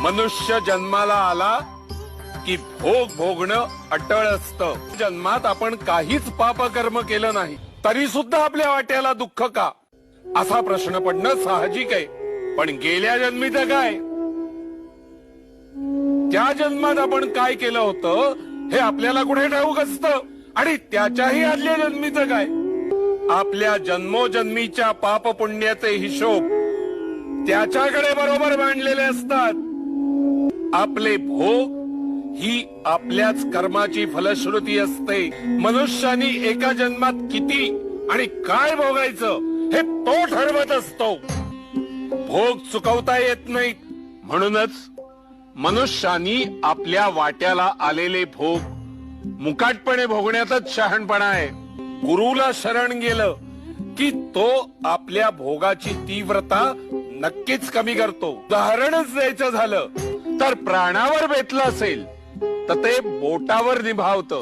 मनुष्य जन्माला आला की भोग भोगणं अटळ असतं. जन्मात आपण काहीच पापकर्म केलं नाही तरी सुद्धा आपल्या वाट्याला दुःख का, असा प्रश्न पडणं साहजिक आहे. पण गेल्या जन्मीचं काय, त्या जन्मात आपण काय केलं होतं हे आपल्याला कुठे ठाऊक असतं. आणि त्याच्याही आदल्या जन्मीचं काय, आपल्या जन्मोजन्मीच्या पाप पुण्याचे हिशोब त्याच्याकडे बरोबर मांडलेले असतात. आपले भोग ही आपल्याच कर्माची फलश्रुती असते. मनुष्यानी एका जन्मात किती आणि काय भोगायचं हे तो ठरवत असतो. भोग चुकवता येत नाहीत. म्हणूनच मनुष्यानी आपल्या वाट्याला आलेले भोग मुकाटपणे भोगण्यातच शहाणपणा आहे. गुरुला शरण गेलं की तो आपल्या भोगाची तीव्रता नक्कीच कमी करतो. उदाहरणच द्यायचं झालं तर प्राणावर बेतलं असेल तर ते बोटावर निभावतं.